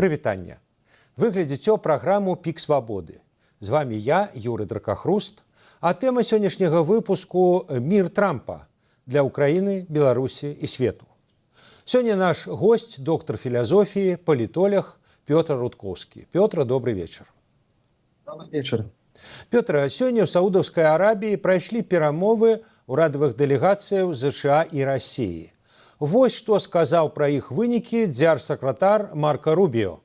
Прывітанне. Вы глядзіце праграму «Пік свабоды». З вами я, Юрый Дракахруст, а тэма сённяшняга выпуску «Мір Трампа» для Украіны, Беларусі і свету. Сёння наш гость, доктор філазофіі, палітолог Пётр Рудкоўскі. Пётр, добрый вечар. Добрый вечер. Пётр, сёння ў Саудаўскай Арабіі прайшлі перамовы урадавых дэлегацыяў ЗША і Расіі. Вось што сказаў пра іх вынікі дзярж-сакратар Марко Рубіо.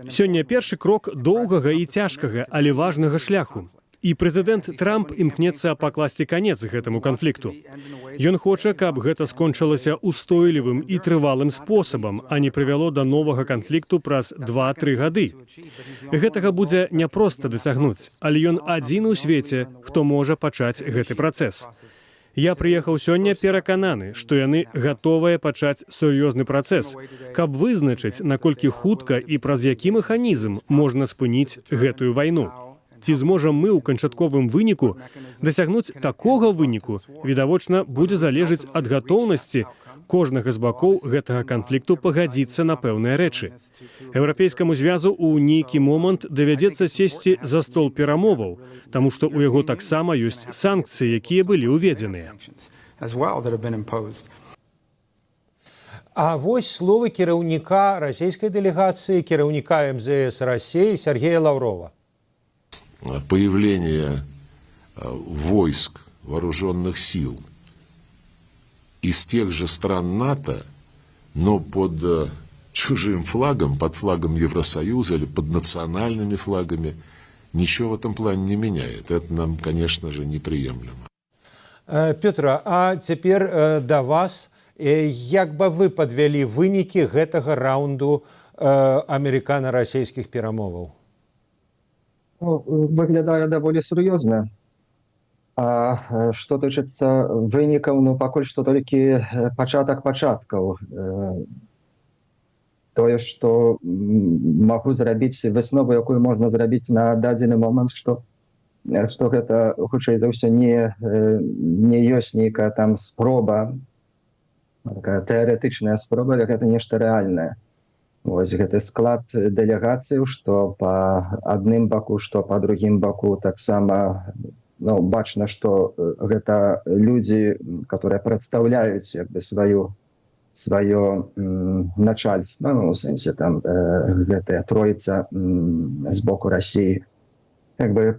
Сёння першы крок доўгага і цяжкага, але важнага шляху. І прэзідэнт Трамп імкнецца пакласці канец гэтаму канфлікту. Ён хоча, каб гэта скончылася устойлівым і трывалым спосабам, а не прывяло да новага канфлікту праз 2-3 гады. Гэтага будзе няпроста дасягнуць, але ён адзін у свеце, хто можа пачаць гэты працэс. Я прыехаў сёння перакананы, што яны гатовыя пачаць сур'ёзны працэс, каб вызначыць, наколькі хутка і праз які механізм можна спыніць гэтую вайну. Ці зможам мы ў канчатковым выніку дасягнуць такога выніку, відавочна, будзе залежыць ад гатоўнасці кожнага з бакоў гэтага канфлікту пагадзіцца на пэўныя рэчы. Еўрапейскаму звязу ў нейкі момант давядзецца сесці за стол перамоваў, таму што ў яго таксама ёсць санкцыі, якія былі ўведзеныя. А вось словы кіраўніка расійскай дэлегацыі, кіраўніка МЗС России Сергея Лаврова. Появление войск, вооруженных сил из тех же стран НАТО, но под чужим флагом, под флагом Евросоюза или под национальными флагами, ничего в этом плане не меняет. Это нам, конечно же, неприемлемо. Пётр, а цяпер да вас, як бы вы падвялі вынікі гэтага раунду амерыкана-расійскіх перамоваў? Выглядае даволі сур'ёзна. А што тычыцца вынікаў, пакуль што толькі пачатак пачаткаў. Тое, што магу зрабіць выснову, якую можна зрабіць на дадзены момант, што гэта, хутчэй за ўсё, не ёсць нейкая там спроба, такая тэарэтычная спроба, як гэта нешта рэальнае. Вось гэты склад дэлегацыяў, што па адным баку, што па другім баку, таксама бачна, што гэта людзі, которые прадстаўляюць сваё начальство, у сэнсе там гэтая троіца з боку Расіі,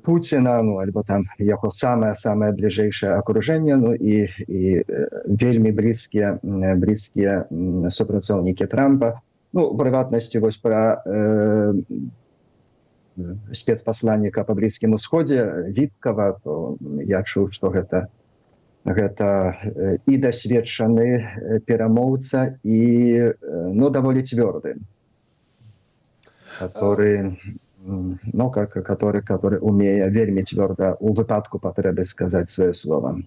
Пуціна, альбо там яго самае бліжэйшае акружэнне, і вельмі блізкія супрацоўнікі Трампа. В прыватнасці, вось пра спецпасланніка па Блізкім Усходзе Віткава, то я чуў, што гэта і дасведчаны перамоўца, і даволі цвёрды, который умее вельмі цвёрда у выпадку патрэбы сказаць сваё слова.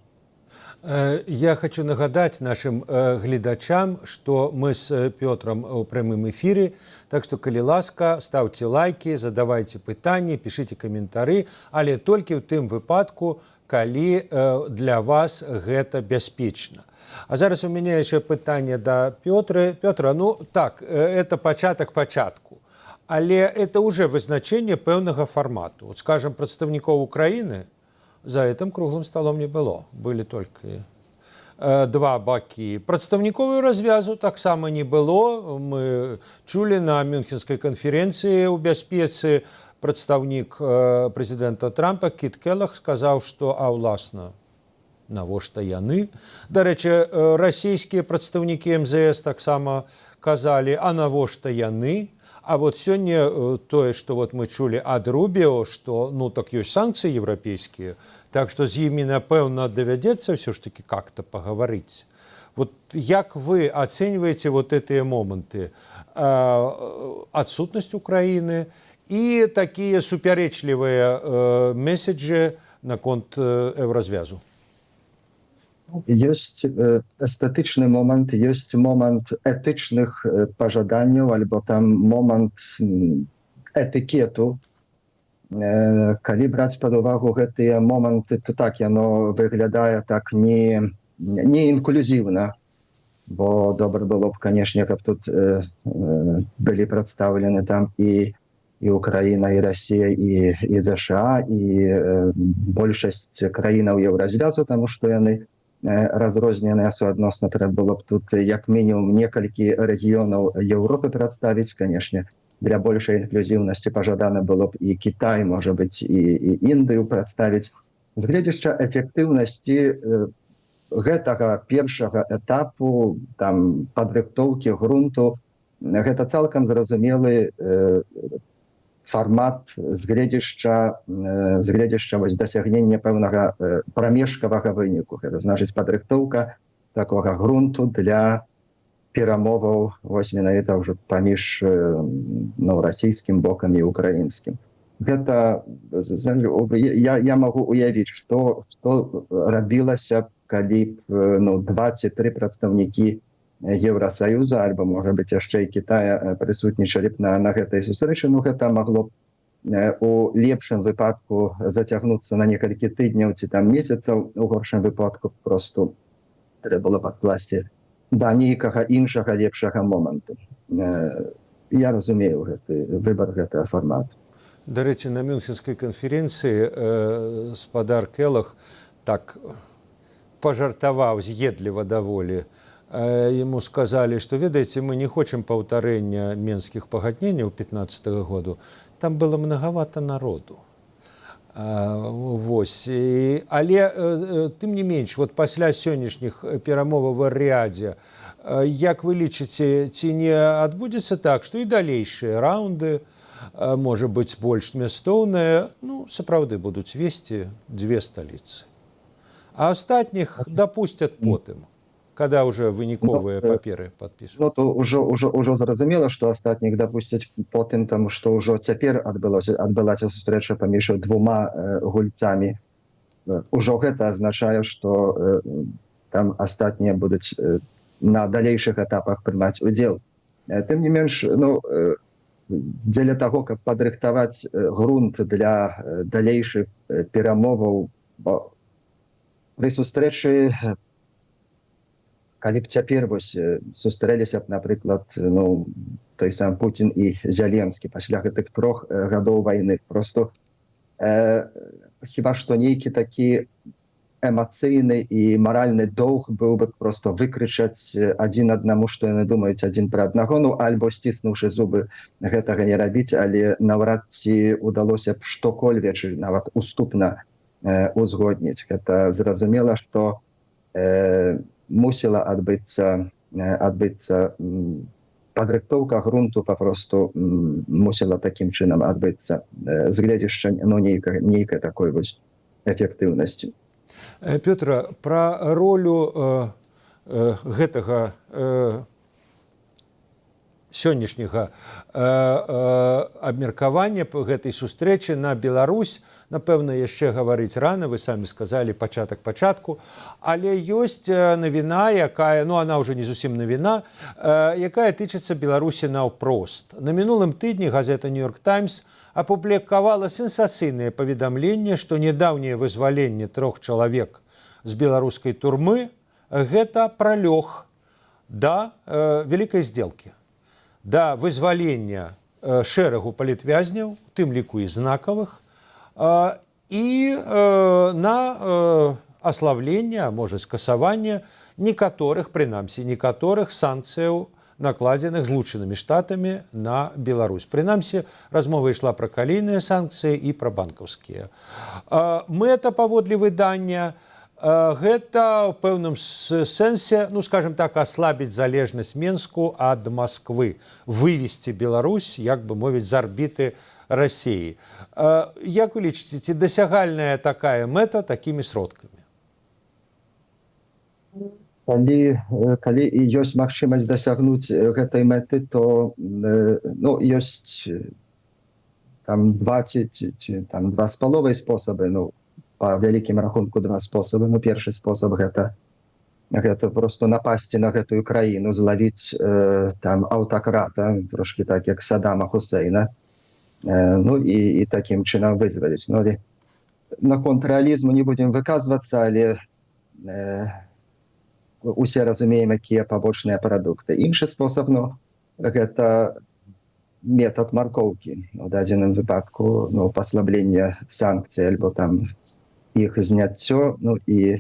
Я хочу нагадать нашим глядачам, что мы с Петром в прямом эфире, так что, калі ласка, ставьте лайки, задавайте пытанні, пишите комментары, але толькі ў тым выпадку, калі для вас гэта бяспечна. А зараз у меня еще пытанне до Пётра. Пётра, так, это пачатак пачатку, але это уже вызначение пэўнага формату. Вот, скажем, прадстаўнікоў Украины за этим круглым столом не было. Были только два бакі. Прадстаўніковую развязу таксама не было. Мы чулі на Мюнхенскай канферэнцыі ў бяспецы прадстаўнік прэзідэнта Трампа Кіт Келлах сказаў, што уласна, навошта яны? Дарэчы, расійскія прадстаўнікі МЗС таксама казалі, а навошта яны? А вот сёння тое, што мы чулі ад Рубіо, што так ёсць санкцыі еўрапейскія, так што з імі, напэўна, давядзецца ўсё ж таки как-то пагаварыць. Вот як вы ацэньваеце гэтыя моманты? Адсутнасць Украіны і такія супярэчлівыя меседжы наконт еўразвязу? Ёсць эстэтычны момант, ёсць момант этычных пажаданняў, альбо там момант этыкету. Калі браць пад увагу гэтыя моманты, то так, яно выглядае так не інклюзіўна. бо добра было б, канешне, каб тут былі прадстаўлены там і Украіна, і Расія, і ЗША, і большасць краінаў Еўразвязу, таму што яны разрозненыя суадносна. Трэба было б тут як мінімум некалькі рэгіёнаў Еўропы прадставіць, канешне. Для большай інклюзіўнасці пажадана было б і Кітай, можа быць, і Індыю прадставіць. З гледзяча эфектыўнасці гэтага першага этапу там падрыхтоўкі грунту, гэта цалкам зразумелы фармат з гледзяча дасягнення пэўнага прамежкавага выніку. Гэта значыць падрыхтоўка такога грунту для перамоваў вось менавіта ўжо паміж расійскім бокам і украінскім. Гэта я магу уявіць, што рабілася, калі б 23 прадстаўнікі Еўрасаюза, альбо, можа быць, яшчэ і Кітая прысутнічалі б на гэтай сустрэчы. Гэта магло б у лепшым выпадку зацягнуцца на некалькі тыдняў ці там месяцаў, у горшым выпадку просто трэба было падкласці да нейкага іншага лепшага моманту. Я разумею гэты выбар гэтага фармату. До речі, на Мюнхенській конференції спадар Келах так пожартовал з'едливо доволі. Ему сказали, что, ведаете, мы не хотим повторения Менских погоднений 15 году. Там было многовато народу. Вось. Але, тым не менш, вот пасля сённяшніх перамоваў у Рыядзе, як вы лічыце, ці не адбудзецца так, што і далейшыя раунды, можа быць, больш змястоўныя, сапраўды будуць весці дзве сталіцы. А астатніх дапусцяць потым, когда уже выніковыя паперы падпісваюць. То ўжо зразумела, што астатніх дапусцяць потым, таму што ўжо цяпер адбылася сустрэча паміж двума гульцамі. Ужо гэта азначае, што там астатнія будуць на далейшых этапах прымаць удзел. Тым не менш, дзеля таго, каб падрыхтаваць грунт для далейшых перамоваў, пры сустрэчы, калі б цяпер сустрэліся б, напрыклад, той сам Пуцін і Зеленскі пасля гэтых 3 гадоў вайны, просто хіба што нейкі такі эмацыйны і маральны доўг быў бы просто выкрычаць адзін аднаму, што яны думаюць адзін пра аднаго, альбо сціснуўшы зубы гэтага не рабіць, але наўрад ці удалося б што-кольвеч нават уступна узгодніць. Гэта зразумела, што мусіла адбыцца падрыхтоўка грунту, папросту мусіла такім чынам адбыцца з гледзяча нейкай такой вось эфектыўнасці. Пётра, пра ролю гэтага сённяшняга абмеркавання па гэтай сустрэчы на Беларусь, напэўна, яшчэ гаварыць рана, вы самі сказалі пачатку, але ёсць навіна, якая, она ўжо не зусім навіна, якая тычыцца Беларусі наўпрост. На мінулым тыдні газета «Нью-Йорк Таймс» апублікавала сенсацыйнае паведамленне, што нядаўняе вызваленне 3 чалавек з беларускай турмы – гэта пралёг да вялікай здзелкі, да вызвалення шэрагу палітвязняў, у тым ліку і знакавых, і на аслабленне, можа, скасаванне некаторых, прынамсі, некаторых санкцыяў, накладзеных Злучанымі Штатамі на Беларусь. Прынамсі, размова ішла пра калійныя санкцыі і пра банкаўскія. Мэта, паводле выдання, гэта ў пэўным сэнсе, скажем так, аслабіць залежнасць Менску ад Масквы, вывесці Беларусь, як бы мовіць, з арбіты Расіі. Як вы лічыце, ці дасягальная такая мэта такімі сродкамі? Калі і ёсць магчымасць дасягнуць гэтай мэты, то ёсць там 20 ці там 2,5 спосабы, па вялікім рахунку 2 спосабы. Першы спосаб гэта просто напасці на гэтую краіну, злавіць там аўтакрата, трошкі так, як Саддама Хусейна, і такім чынам вызваліць. Наконт рэалізму не будзем выказвацца, але усе разумеем, якія пабочныя прадукты. Іншы спосаб, ну, гэта метод маркоўкі. У дадзеным выпадку, ну, паслаблення санкцый альбо там іх зняццё, ну і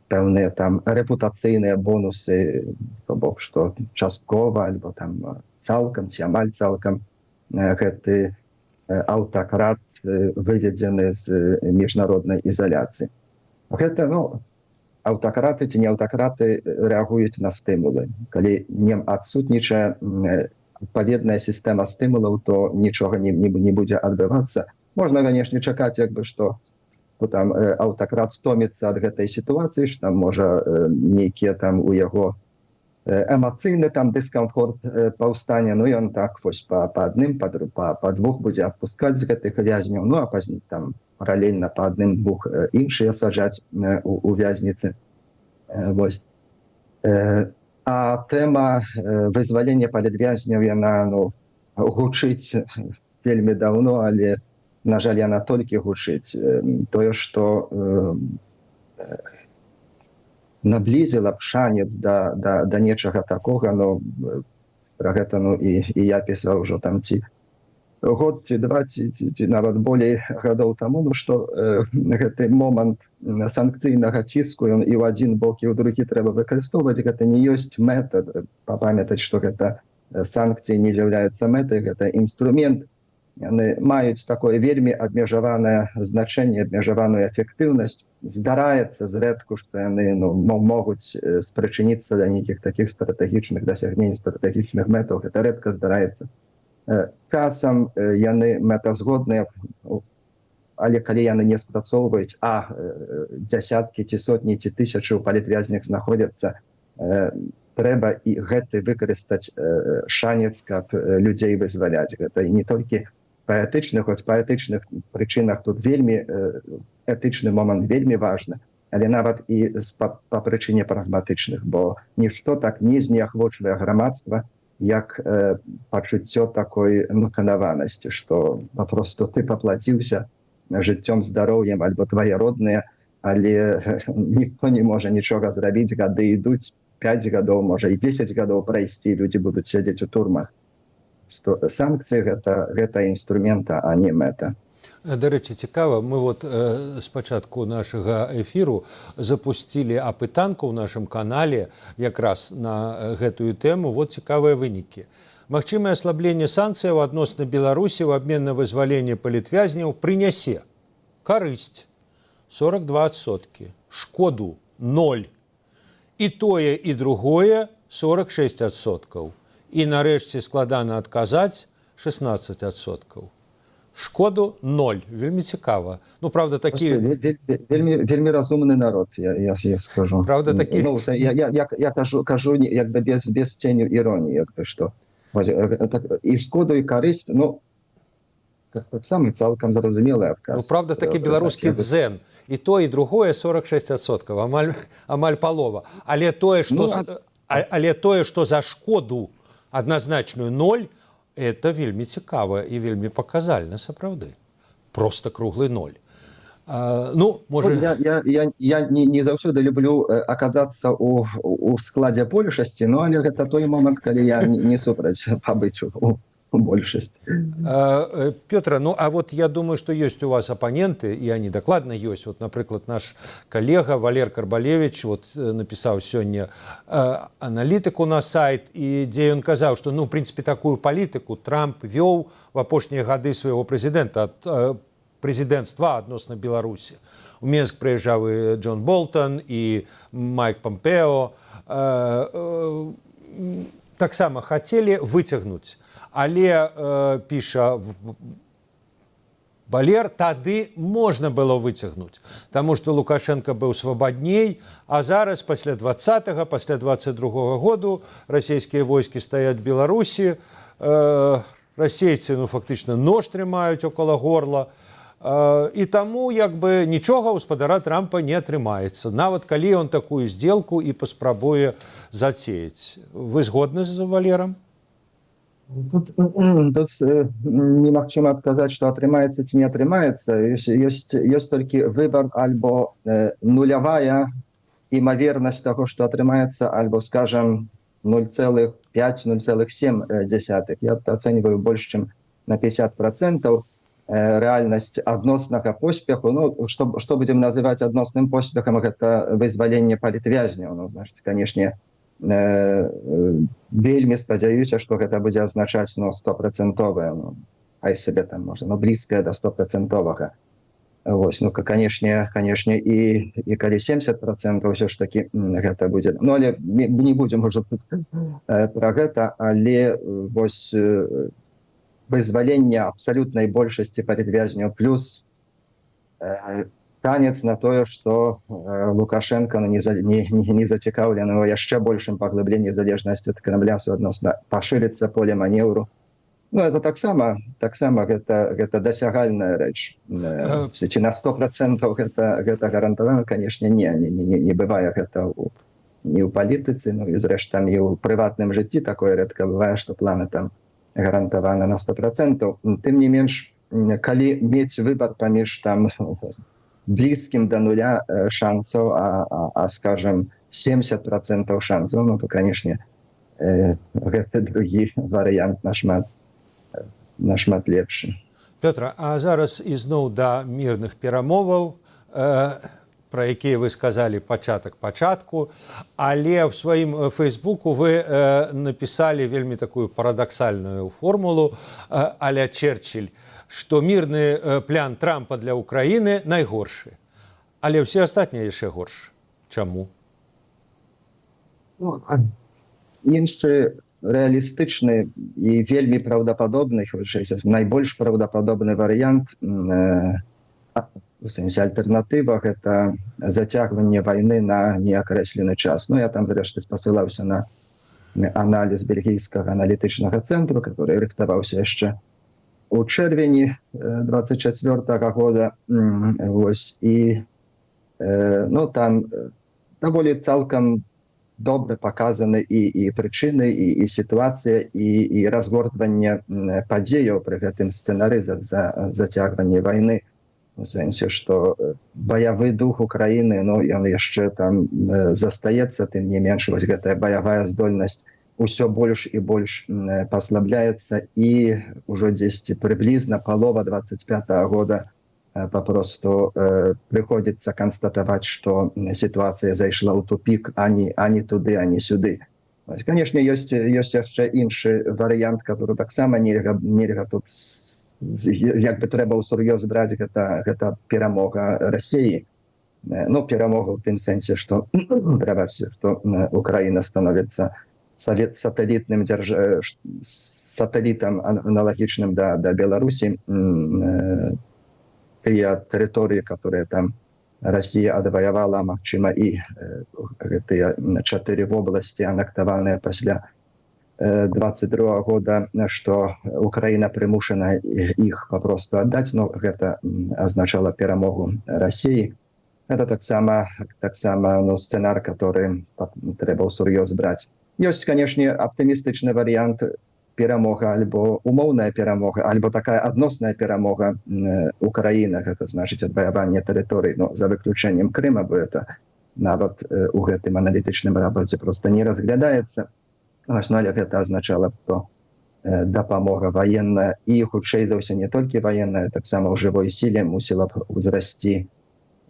пэўныя там рэпутацыйныя бонусы, то бок, што часткова альбо там цалкам ці амаль цалкам гэты аўтакрат выведзены з міжнароднай ізаляцыі. Гэта, ну, аўтакраты ці не аўтакраты рэагуюць на стымулы. Калі не адсутнічае адпаведная сістэма стымулаў, то нічога не будзе адбывацца. Можна, канешне, чакаць, як бы, што там аўтакрат стоміцца ад гэтай сітуацыі, што там можа нейкія там у яго эмацыйны там дыскамфорт паўстане, ну ён так вось па адным, па двух будзе адпускаць з гэтых вязняў, ну а пазней там паралельна па адным-двух іншыя саджаць у вязніцы. Вось. А тэма вызвалення палітвязняў, яна, ну, гучыць вельмі даўно, але, на жаль, яна толькі гучыць. Тое, што наблізіла б шанец да нечага такога, ну, пра гэта, ну, і я пісаў ужо там ці год, ці два, ці нават болей гадоў таму, ну, што гэты момант санкцыйнага ціску, ён і ў адзін бок, і ў другі трэба выкарыстоўваць, гэта не ёсць мэта, памятаць, што гэта санкцыі не з'яўляюцца мэтай, гэта інструмент, яны маюць такое вельмі абмежаванае значэнне, абмежаваную эфектыўнасць. Здараецца зрэдку, што яны, ну, могуць спрычыніцца да нейкіх такіх стратэгічных дасягнень, стратэгічных мэтаў, гэта рэдка здараецца. Часам яны мэтазгодныя, але калі яны не спрацоўваюць, а дзясяткі ці сотні ці тысячы ў палітвязнях знаходзяцца, трэба і гэты выкарыстаць шанец, каб людзей вызваляць. Гэта і не толькі паэтычны, хоць па этычных прычынах тут вельмі этычны момант вельмі важны, але нават і па прычыне прагматычных, бо нішто так не знеахвочвае грамадства, як пачуццё такой наканаванасці, што папросту ты паплаціўся жыццём, здароўем, альбо твае родныя, але ніхто не можа нічога зрабіць, гады ідуць, 5 гадоў, можа і 10 гадоў прайсці, людзі будуць сядзець у турмах. Санкцыі гэта інструмента, а не мэта. Да рэчы, цікава, мы вот з пачатку нашага эфіру запусцілі апытанку ў нашым канале якраз на гэтую тэму. Вот цікавыя вынікі. Магчымае аслабленне санкцыяў адносна Беларусі ў абмен на вызваленне палітвязняў прынясе карысць 42%, шкоду 0%, і тое, і другое 46%. І нарэшце складана адказаць 16%. Шкоду 0. Вельмі цікава. Ну, правда, такі... Вельмі разумны народ, я скажу. Правда, такі... Ну, я кажу як бы без ценю іроніі, як бы, што і шкоду, і карысць, ну, таксама цалкам зразумелы адказ. Ну, правда, такі беларускі дзен. І то, і другое 46%, амаль палова. Але тое, што за шкоду адназначную 0, это вельмі цікава і вельмі паказальна, сапраўды. Просто круглы 0. Ну, можа... Я не заўсёды люблю аказацца у складзе большасці, ну, але гэта той момант, калі я не супраць пабыць у большасць. Пётра, ну, а вот я думаю, што ёсць у вас апаненты, і они дакладна ёсць. Вот, напрыклад, наш калега Валер Карбалевич вот, напісаў сёння аналітыку на сайт, і дзе ён казаў, што, ну, в прынцыпе, такую палітыку Трамп вёў в апошнія гады свайго прэзідэнта, прэзідэнцтва адносна Беларусі. У Менск прыязджаў і Джон Болтон, і Майк Помпео. Таксама хацелі выцягнуць. Але, піша Валер, тады можна было выцягнуць, таму што Лукашенко быў свабадней, а зараз, пасля 20-го, пасля 22-го году, расійскія войскі стаяць в Беларусі, расейцы, ну, фактычна нож трымаюць около горла, і таму, як бы, нічога ў спадара Трампа не атрымаецца, нават калі ён такую здзелку і паспрабуе зацеяць. Вы згодны з Валерам? Тут немагчыма адказаць, што атрымаецца ці не атрымаецца. Ёсць толькі выбар альбо нулявая імавернасць таго, што атрымаецца, альбо, скажем, 0,5-0,7. Я ацэньваю больш, чым на 50%. Рэальнасць адноснага поспеху, ну, што будзем называць адносным поспехам, гэта вызваленне палітвязняў. Ну, значит, канешне, вельмі спадзяюся, што гэта будзе азначаць 100%, ну, хай сабе там можа, блізкае да 100%. Вось, ну, канешне, і калі 70% ўсё ж такі гэта будзе. Ну, але не будзем ужо тут пра гэта, але вось вызваленне абсалютнай большасці палітвязняў плюс шанец на тое, што Лукашенко не зацікаўлены ў яшчэ большым паглыбленні залежнасці ад Кремля суадносна пашырыцца поле манеўру. Ну, это таксама гэта дасягальная рэч. Ці на 100% гэта гарантавана, канешне, не бывае гэта ні ў палітыцы, ну і зрэшты і ў прыватным жыцці такое рэдка бывае, што планы там гарантаваны на 100%. Тым не менш, калі мець выбар паміж там блізкім да нуля шансаў, скажем, 70% шансаў, ну, то, канешне, гэты другі варыянт нашмат лепшы. Пётр, а зараз ізноў да мірных перамоваў, пра якія вы сказалі пачатку, але в сваім фейсбуку вы напісалі вельмі такую парадаксальную формулу а-ля Черчилль, што мірны план Трампа для Украіны найгоршы, але ўсе астатнія яшчэ горш. Чаму? Іншы рэалістычны і вельмі праўдападобны, найбольш праўдападобны варыянт, у сэнсе альтэрнатыва, гэта зацягванне вайны на неакрэслены час. Ну, я там, зрэшты, спасылаўся на аналіз бельгійскага аналітычнага цэнтру, который рыхтаваўся яшчэ у чэрвені 24-го года. Вось, і ну, там даволі цалкам добра паказаны і прычыны, і сітуацыя, і разгортванне падзеяў пры гэтым сцэнары зацягвання вайны. У сэнсе, што баявы дух Украіны, ну, ён яшчэ там застаецца, тым не менш, вось гэтая баявая здольнасць усё больш і больш паслабляецца, і ўжо дзесьці прыблізна палова 25-го года папросту прыходзіцца канстатаваць, што сітуацыя зайшла ў тупік, ані туды, ані сюды. Канешне, ёсць яшчэ іншы варыянт, который таксама нельга тут як бы трэба ўсур'ёз браць, гэта перамога Расіі. Ну, перамога ў тым сэнсе, што Украіна становіцца сатэлітным сатэлітам аналагічным да Беларусі. Тыя тэрыторыі, которые там Расія адваявала, магчыма, і гэтыя 4 вобласці, анактаваныя пасля 22-го года, што Украіна прымушана іх папросту аддаць, ну, гэта азначала перамогу Расіі. Гэта таксама ну, сцэнар, который трэба ўсур'ёз браць. Ёсць, канешне, аптымістычны варыянт перамога, альбо умоўная перамога, альбо такая адносная перамога Украіны, гэта значыць адваяванне тэрыторый, ну, за выключэннем Крыма, бо это нават у гэтым аналітычным рапорце проста не разглядаецца. Ну, але гэта азначала, што дапамога ваенная і, хутчэй за ўсё, не толькі ваенная, таксама ў жывой сіле мусіла б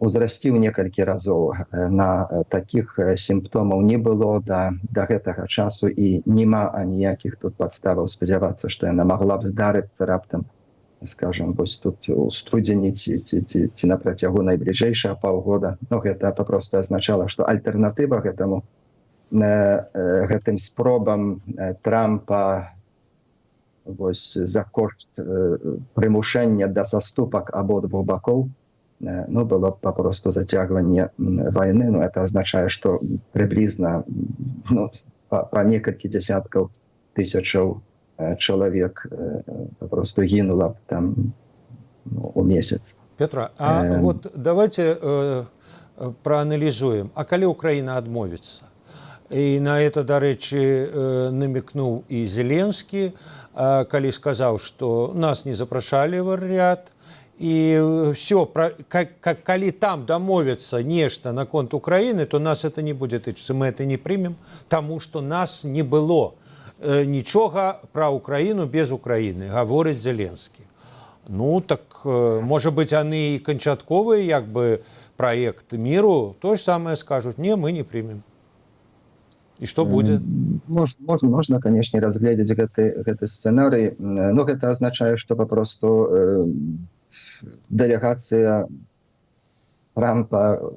узрасці ў некалькі разоў. На такіх сімптомаў не было да гэтага часу, і няма аніякіх тут падставаў спадзявацца, што яна магла б здарыцца раптам, скажем, вось тут у студзені ці на працягу найбліжэйшага паўгода. Ну, гэта папросту азначала, што альтэрнатыва гэтым спробам Трампа вось за кошт прымушэння да саступак абодвух бакоў, ну, было папросту зацягванне вайны. Ну, это азначае, што прыблізна, ну, па некалькі дзясяткаў тысячаў чалавек папросту гінула б там, ну, у месяц. Петра, а вот давайте проаналізуем. А калі Украіна адмовіцца? І на это, дарэчы, намекнуў і Зеленскі, калі сказаў, што нас не запрашалі в ряд, і все, калі там дамовяцца нешта наконт Украіны, то нас это не будзе тычыцца, мы это не прымем, таму што нас не было нічога пра Украіну без Украіны, гаворыць Зеленскі. Ну, так, можа быць, яны і канчатковы, як бы, праект міру, то ж самае скажуць, не, мы не прымем. І што будзе? Можна, канешне, разгледзець гэты сцэнарый, но гэта азначае, што папросту дэлегацыя Трампа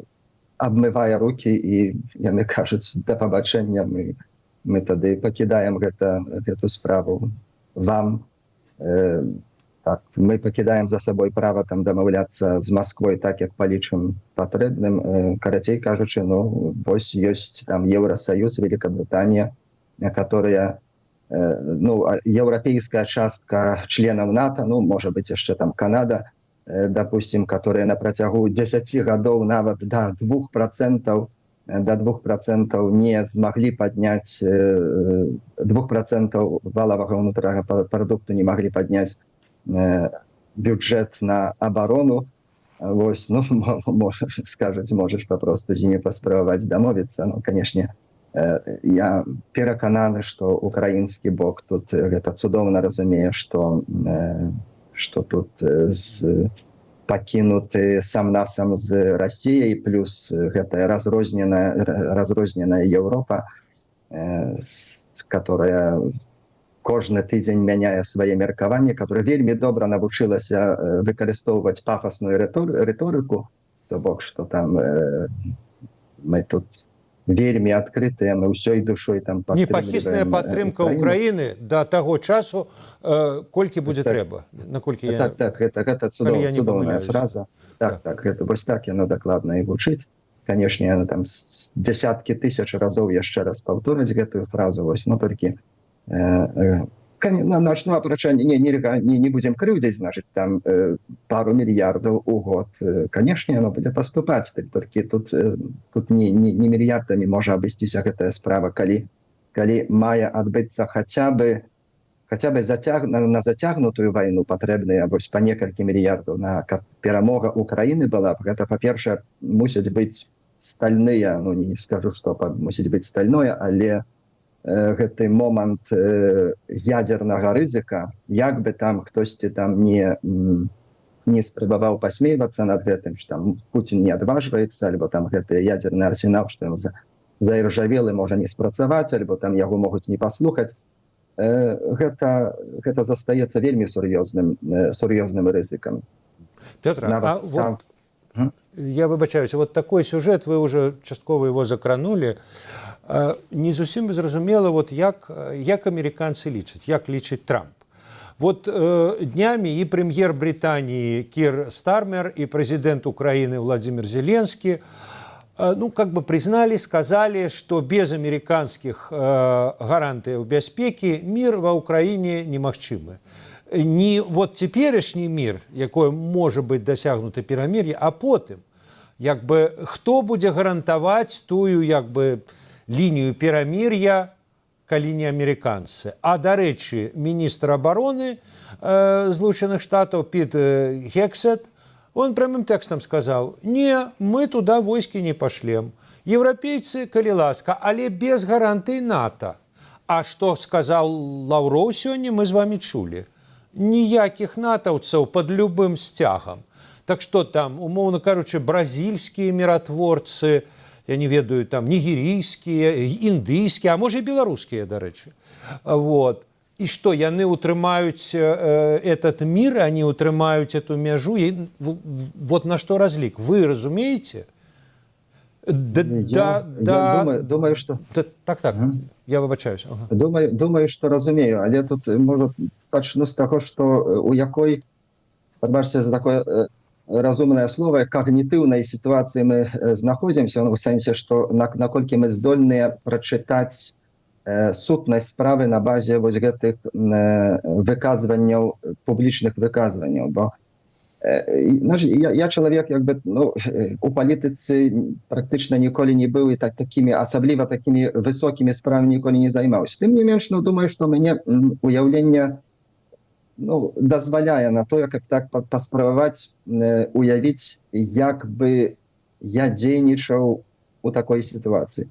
абмывае рукі і яны кажуць, да пабачэння, мы тады пакідаем гэту справу вам. Так, мы пакідаем за сабой права там дамаўляцца з Масквой так, як палічым патрэбным. Карацей кажучы, ну, вось ёсць там Еўрасаюз, Великабрытанія, которая, ну, еўрапейская частка членаў НАТО, ну, можа быць, яшчэ там Канада, допустим, которые на працягу 10 гадоў нават до 2% не змаглі падняць 2% валовага ўнутранага прадукту не маглі падняць бюджет на оборону. Вось, ну, скажуць, можаш папросту з імі паспрабаваць дамовіцца. Ну, канешне, я перакананы, што украінскі бок тут гэта цудоўна разумее, што тут пакінуты сам-насам з Расіяй, плюс гэтая разрозненая Еўропа, которая кожны тыдзень мяняе свае меркаванні, которая вельмі добра навучылася выкарыстоўваць пафасную рыторыку, то бок, што там мы тут вельмі адкрытыя, мы ўсёй душой там падтрымліваем. Непахісная падтрымка Украіны да таго часу, колькі будзе трэба. Так, гэта цудоўная фраза. Так, вось так яно дакладна і гучыць. Канешне, яна там дзесяткі тысяч разоў яшчэ раз паўторыць гэтую фразу, вось, ну, толькі начну апрачанне, не будзем крыўдзіць, значыць, там пару мільярдаў у год. Канешне, яно будзе паступаць, толькі тут не мільярдамі можа абысціся гэтая справа, калі мае адбыцца хаця бы на зацягнутую вайну патрэбныя вось па некалькі мільярдаў, каб перамога Украіны была. Гэта, па-першае, мусяць быць стальныя, ну, не скажу, што мусіць быць стальное, але гэты момант ядзернага рызыка, як бы там хтосьці там не спрабаваў пасмейвацца над гэтым, што там Пуцін не адважваецца, альбо там гэты ядзерны арсенал, што ён заіржавелы, можа не спрацаваць, альбо там яго могуць не паслухаць. Гэта застаецца вельмі сур'ёзным рызыкам. Пётр, я выбачаюся, вот такой сюжет, вы уже часткова его закранули. Не зусім зразумела, вот як амерыканцы лічаць, як лічыць Трамп. Вот днямі і прэм'ер Британии Кир Стармер, и президент Украины Владимир Зеленский, ну, как бы признали, сказали, что без американских гарантий бяспеки мир во Украине немагчымы. Не вот теперешний мир, якой может быть досягнуто перамір'е, а потым, як бы, хто будзе гарантаваць тую, як бы, лінію перамір'я, калі не амерыканцы. А, дарэчы, міністр обороны Злучаных Штатаў Піт Гексет, он прямым текстом сказал: не, мы туда войски не пошлем. Европейцы, калі ласка, але без гарантый НАТО. А что сказал Лавров сегодня, мы с вами чули. Ніяких натовцев под любым стягом. Так что там, умовно кажучи, бразильские миротворцы, я не ведаю, там, нигерийские, индийские, а может и белорусские, до речі. Вот. И что, яны утрымаюць этот мир, они утрымаюць эту мяжу. Вот на что разлик. Вы разумеете? Думаю, что... Так, я выбачаюсь. Ага. Думаю, что разумею, але тут, может, пачну з таго, што у якой, пробачце за такое разумнае слово, когнитивной ситуации мы знаходзімся, в сэнсе, што наколькі мы здольныя прачытаць сутнасць справы на базе вось гэтых выказванняў, публічных выказванняў, бо я чалавек, як бы, ну, у палітыцы практычна ніколі не быў і асабліва такімі высокімі справамі ніколі не займаўся. Тым не менш, ну, думаю, што мяне уяўленне ну, дазваляе на тое, каб так паспрабаваць уявіць, як бы я дзейнічаў у такой сітуацыі.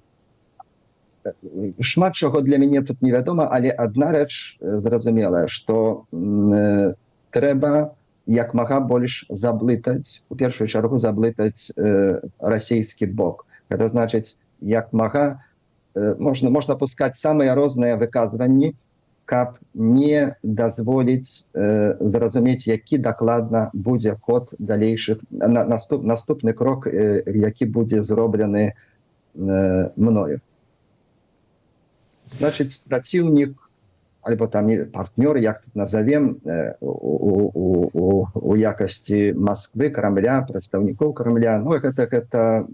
Шмат чаго для мяне тут невядома, але адна рэч зразумелая, што трэба як мага больш заблытаць, у першую чаргу заблытаць расійскі бок. Гэта значыць, як мага можна пускаць самыя розныя выказванні, каб не дазволіць зразумець, які дакладна будзе ход далейшых, наступны крок, які будзе зроблены мною. Значыць, праціўнік, альбо там партнёр, як тут назовем, у якасці Москвы, Кремля, прадстаўнікоў Кремля, ну, гэта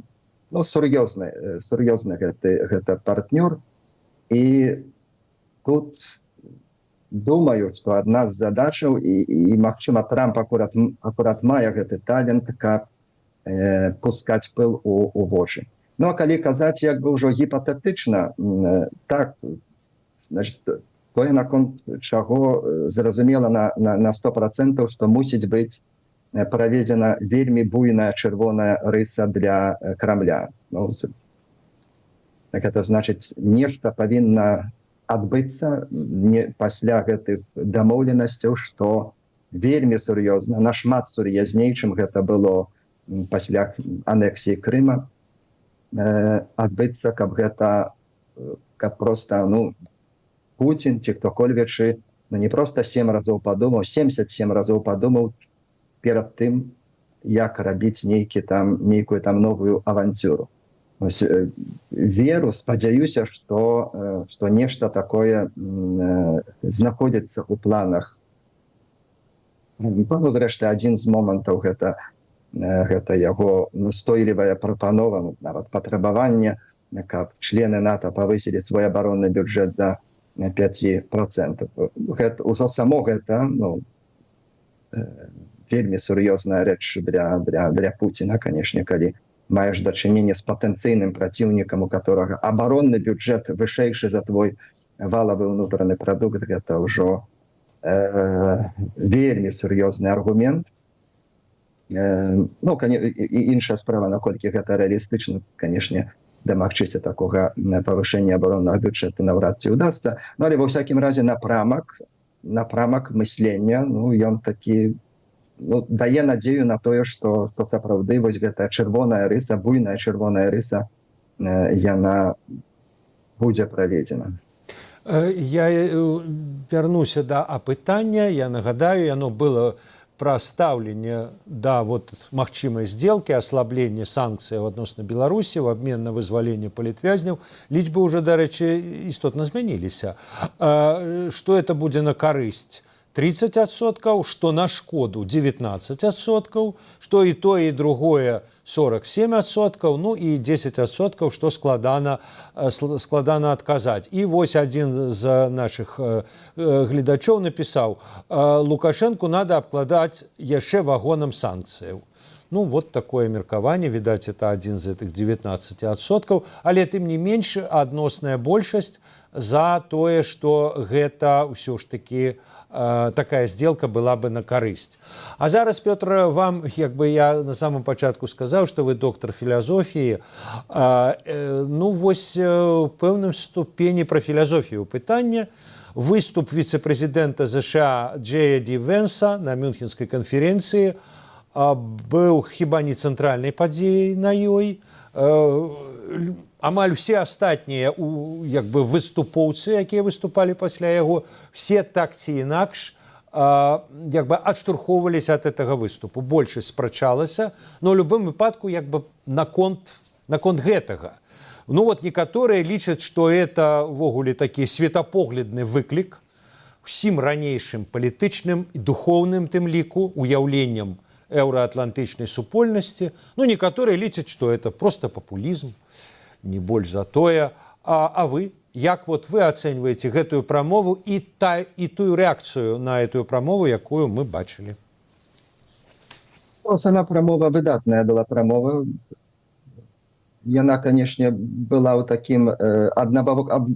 ну, сур'ёзны гэта партнёр. І тут думаю, што адна з задачаў, і магчыма, Трамп акурат мае гэты талент, каб пускаць пыл у вочы. Ну, а калі казаць як бы ўжо гіпатэтычна, так, значит, тое наконт чаго зразумела на 100%, што мусіць быць праведзена вельмі буйная чырвоная рыса для Крамля. Ну, так это значыць, нешта павінна адбыцца пасля гэтых дамоўленасцяў, што вельмі сур'ёзна, нашмат сур'язней, чым гэта было пасля анексіі Крыма, адбыцца, каб проста, ну, Путін ці хто-кольвечы, ну, не проста 7 разоў падумаў, 77 разоў падумаў перад тым, як рабіць нейкую там новую авантюру. Ось, веру, спадзяюся, што нешта такое знаходзіцца ў планах. Ну, зрэшты, адзін з момантаў гэта яго настойлівая прапанова, нават патрабаванне, каб члены НАТО павысілі свой абаронны бюджэт да 5%. Гэта, ужо само гэта, ну, вельмі сур'ёзная рэч для Пуціна, канешне, калі маеш дачыненне з патэнцыйным праціўнікам, у которага абаронны бюджэт вышэйшы за твой валавы ўнутраны прадукт, гэта ўжо вельмі сур'ёзны аргумент. Ну, і іншая справа, наколькі гэта рэалістычна, канешне, дамагчыся такога павышэння абароннага бюджэту наўрад ці ўдасца. Ну, але ва ўсякім разе напрамак мыслення, ну, ён такі, ну, дае надзею на тое, што сапраўды вось гэтая чырвоная рыса, буйная чырвоная рыса, яна будзе праведзена. Я вярнуся да апытання, я нагадаю, яно было пра стаўленне да вот магчымай сделкі, аслабленне санкцый адносна Беларусі в обмен на вызваленне палітвязняў. Лічбы ўжо, дарэчы, істотна змяніліся. Што это будзе на карысць? 30%, што на шкоду 19%, што і тое, і другое 47%, ну і 10%, што складана адказаць. І вось адзін з нашых гледачоў напісаў: Лукашенку надо абкладаць яшчэ вагонам санкцыяў. Ну, вот такое меркаванне, відаць, это адзін з гэтых 19%, але тым не менш адносная большасць за тое, што гэта ўсё ж такі такая сделка была бы на карысць. А зараз, Пётр, вам, як бы я на самом пачатку сказаў, што вы доктар філазофіі, ну, вось пэўным ступені пра філазофію пытання. Выступ віцэ-прэзідэнта ЗША Джея Ді Венса на Мюнхенскай канферэнцыі быў хіба не цэнтральнай падзеяй на ёй. Амаль усе астатнія як бы выступоўцы, якія выступалі пасля яго, все так ці інакш як бы адштурхоўваліся ад гэтага выступу. Большасць спрачалася, но ў любым выпадку як бы наконт гэтага. Ну вот некаторыя лічаць, што это ўвогуле такі светапоглядны выклік усім ранейшым палітычным і духоўным тым ліку уяўленням еўраатлантычнай супольнасці. Ну, некаторыя лічаць, што это просто папулізм, не больш за тое. А вы, як вот вы ацэньваеце гэтую прамову і тую рэакцыю на эту прамову, якую мы бачылі? Сама прамова выдатная была прамова. Яна, канешне, была ў такім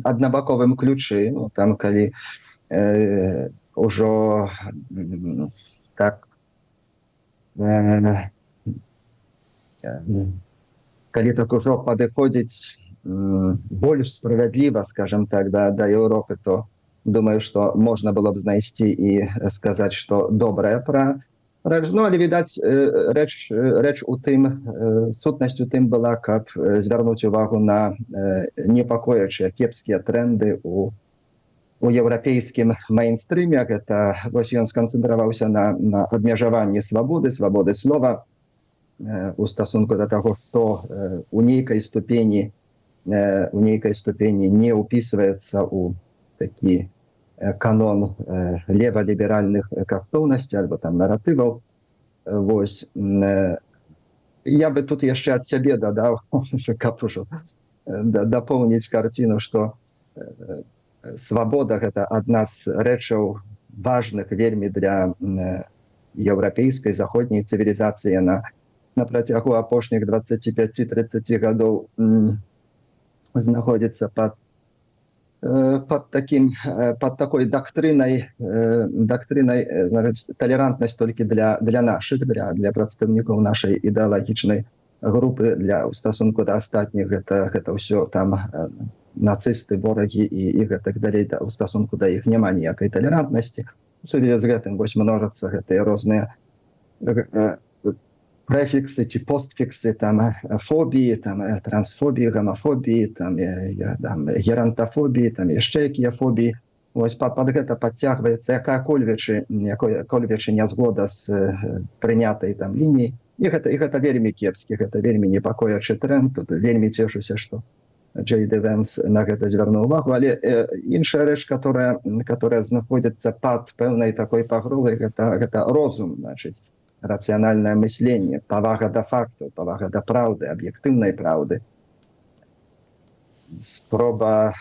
аднабаковым ключы. Ну, там, калі ўжо так калі так ужо падыходзіць больш справядліва, скажем так, да Еўропы, то думаю, што можна было б знайсці і сказаць, што добрае пра рэч. Ну, але, відаць, рэч у тым, сутнасць у тым была, каб звярнуць увагу на непакоячыя кепскія тренды у еўрапейскім мейнстрыме. Гэта вось ён сканцэнтраваўся на абмежаванні свабоды слова у стасунку да таго, што у нейкай ступені не ўпісваецца ў такі канон леваліберальных каштоўнасцей альбо там наратываў. Вось. Я бы тут яшчэ ад сябе дадаў, каб ужо дапоўніць карціну, што свабода — гэта адна з рэчаў важных вельмі для еўрапейскай заходняй цывілізацыі. На працягу апошніх 25-30 гадоў знаходзіцца пад такой дактрынай, талерантнасць толькі для нашых, для прадстаўнікоў нашай ідэалагічнай групы, для ў стасунку да астатніх гэта ўсё там нацысты, ворагі і гэтак далей. У стасунку да іх няма ніякай талерантнасці. У сувязі з гэтым вось множацца гэтыя розныя прэфіксы ці постфіксы, там фобіі, там трансфобіі, гамафобіі, там геронтафобіі, там яшчэ якія фобіі. Вось пад гэта падцягваецца якая-кольвечы нязгода з прынятай там лініяй. І гэта вельмі кепскі, гэта вельмі непакоячы тренд. Тут вельмі цешуся, што Джей Ді Венс на гэта звярнуў увагу. Але іншая рэч, которая знаходзіцца пад пэўнай такой пагрозай, гэта розум, значыць, рацыянальнае мысленне, павага да фактаў, павага да праўды, аб'ектыўнай праўды. Спроба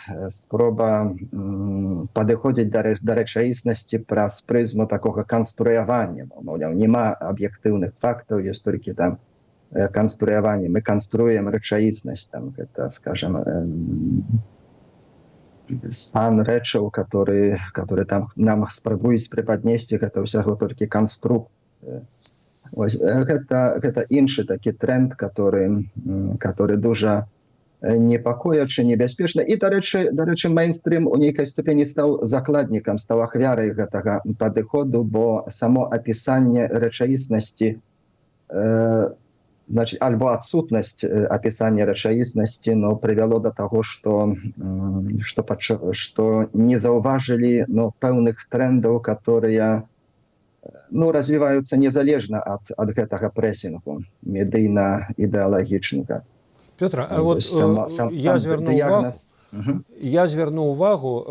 падыходзіць да рэчаіснасці праз прызму такога канструявання. Маўляў, няма аб'ектыўных фактаў, ёсць толькі там канструяванне. Мы канструем рэчаіснасць. Там гэта, скажем, стан рэчаў, который там нам спрабуюць прыпаднесці, гэта ўсяго толькі канструкт. Гэта іншы такі тренд, который дужа непакоячы, небяспечны. І, дарэчы, мейнстрым у нейкай ступені стаў закладнікам, стаў ахвярай гэтага падыходу, бо само апісанне рэчаіснасці, альбо адсутнасць апісання рэчаіснасці, прывяло да таго, што не заўважылі пэўных трендаў, которые развіваюцца незалежна ад гэтага прэсінгу медыйна-ідэалагічнага. Пётр, а вот я звярнуў увагу,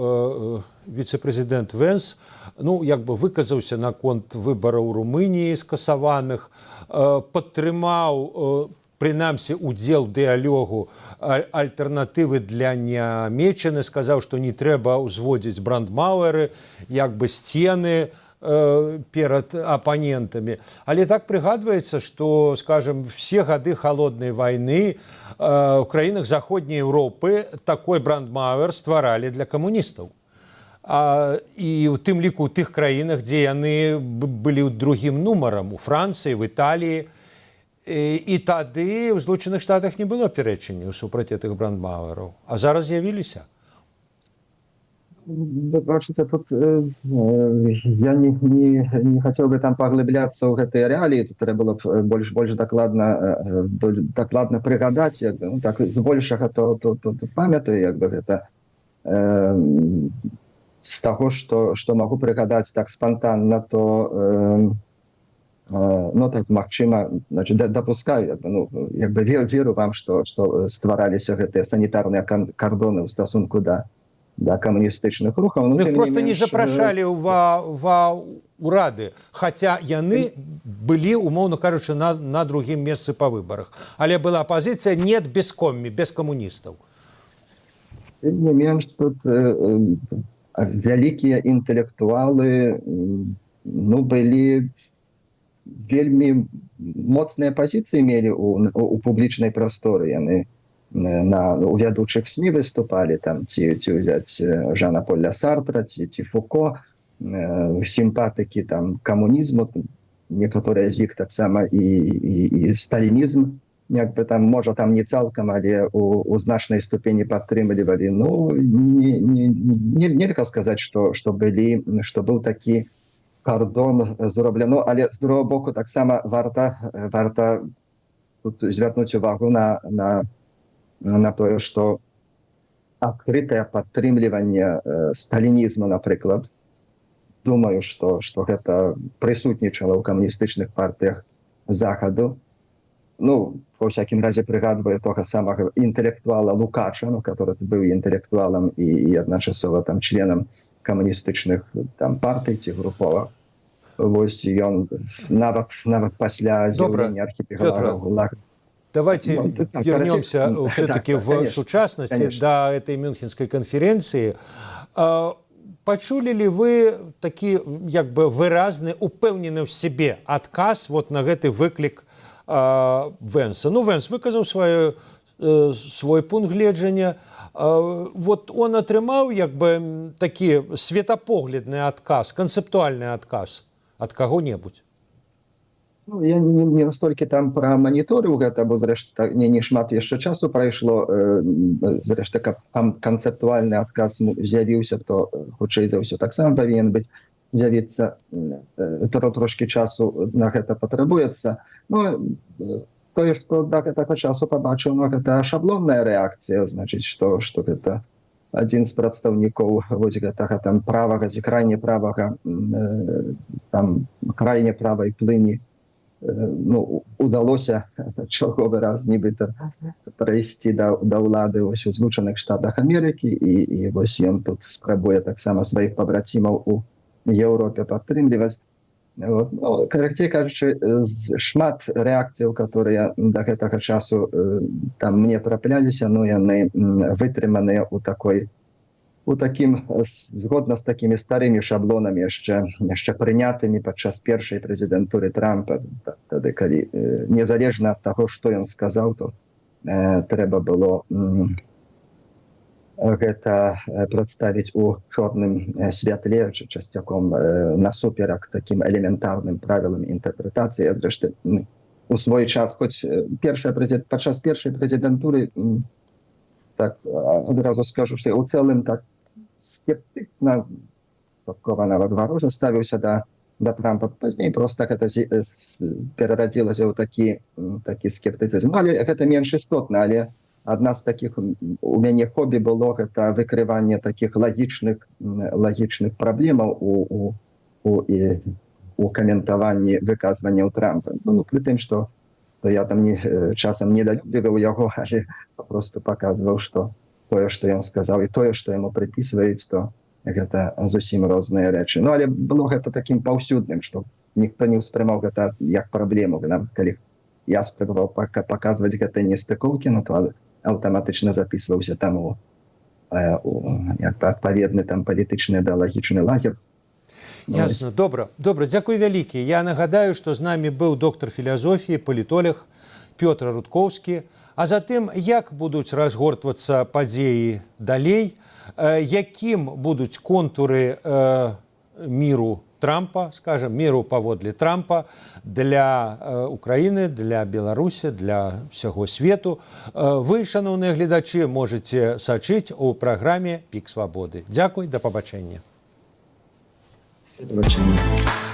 віцэ-прэзідэнт Венс, выказаўся наконт выбараў Румыніі скасаваных, падтрымаў, прынамсі, удзел дыялогу альтэрнатывы для Нямеччыны, сказаў, што не трэба ўзводзіць брандмауэры, сцены перад апанентамі. Але так прыгадваецца, што, скажем, все гады халоднай вайны ў краінах заходняй Еўропы такой брандмауэр стваралі для камуністаў. І ў тым ліку ў тых краінах, дзе яны былі другім нумарам, у Францыі, в Італіі. І тады ў Злучаных Штатах не было пярэчанняў супраць гэтых брандмауэраў. А зараз з'явіліся. Бачыце, тут я не хацеў бы там паглыбляцца ў гэтыя рэаліі. Тут трэба было б больш дакладна прыгадаць, так збольшага то памятаю, гэта з таго, што магу прыгадаць так спантанна, то так магчыма, дапускаю, веру вам, што ствараліся гэтыя санітарныя кардоны ў стасунку да камуністычных рухаў. Іх проста не запрашалі ва ўрады, хаця яны былі, умоўна кажучы, на другім месцы па выбарах. Але была пазіцыя «нет без комі», без камуністаў. Тым не менш, тут вялікія інтэлектуалы былі вельмі моцныя пазіцыі мелі у публічнай прасторы. Яны у вядучых СМІ выступалі, там ці ўзяць Жана Поля Сартра, ці Фуко. сімпатики там камунізму, некаторыя з іх таксама і сталінізм, якби там, можа, там не цалкам, але у значнай ступені падтрымлівалі. Ну, нельга сказаць, што быў такі кардон зроблено, але з другого боку таксама варта тут звярнуць увагу на тое, што адкрытае падтрымліванне сталінізму, напрыклад, думаю, што гэта прысутнічала ў камуністычных партыях Захаду. Ну, во всякім разе прыгадваю того самага інтэлектуала Лукача, который быў інтэлектуалам і адначасова там членам камуністычных там партый ці груповак. Вось ён нават пасля з'яўлення архіпелага ГУЛАГ. Давайте там, вернемся короче, все-таки да, в конечно, сучасности конечно. до этой Мюнхенской конференции. Почули ли вы такі як бы выразны, упэўнены в себе адказ вот на гэты выклік Венса? Ну, Венс выказаў свой пункт гледжання. Вот он атрымаў як бы такі светапоглядны адказ, канцэптуальны адказ ад каго-небудзь? Ну, я не настолькі там праманіторыў гэта, бо зрэшты не шмат яшчэ часу прайшло. Зрэшты, каб там канцэптуальны адказ з'явіўся, то хутчэй за ўсё таксама павінен быць з'явіцца. Трошкі часу на гэта патрабуецца. Ну, тое, што да гэтага часу пабачыў, гэта шаблонная рэакцыя, значыць, што гэта адзін з прадстаўнікоў вось гэтага там правага ці крайне правага, там крайне правай плыні, ну, удалося чарговы раз нібыта прайсці да ўлады вось у Злучаных Штатах Амерыкі, і вось ён тут спрабуе таксама сваіх пабрацімаў у Еўропе падтрымліваць. Вот. Ну, карацей кажучы, шмат рэакцыяў, которые да гэтага часу там мне трапляліся, но яны вытрыманыя у такім, згодна з такімі старымі шаблонамі, яшчэ прынятымі падчас першай прэзідэнтуры Трампа. Тады, калі незалежна ад таго, што ён сказаў, то трэба было гэта прадставіць у чорным святле, часцяком насуперак такім элементарным правілам інтэрпрэтацыі. Зрэшты, у свой час, хоць падчас першай прэзідэнтуры, так адразу скажу, што у цэлым так скептычна, нават варожа ставіўся да Трампа. Пазней проста гэта перарадзілася ў такі скептыцызм. Але гэта менш істотна, але адна з такіх у мяне хобі было гэта выкрыванне такіх лагічных праблемаў у каментаванні выказванняў Трампа. Ну, пры тым, што я там часам не далюбіваў яго, але просто паказваў, што тое, што ён сказаў, і тое, што яму прыпісваюць, то гэта зусім розныя рэчы. Ну, але было гэта такім паўсюдным, што ніхто не ўспрымаў гэта як праблему. Калі я спрабаваў паказваць гэта нестыкоўкі, ну, то аўтаматычна запісваўся там у адпаведны там палітычны ідэалагічны лагер. Ясно, добра, дзякуй вялікі. Я нагадаю, што з намі быў доктар філазофіі, палітолог Пётр Рудкоўскі. А затым, як будуць разгортвацца падзеі далей, якім будуць контуры міру Трампа, скажем, міру паводле Трампа для Украіны, для Беларусі, для ўсяго свету. Вы, шаноўныя гледачы, можаце сачыць у праграме «Пік свабоды». Дзякуй, да пабачэння. До побачення.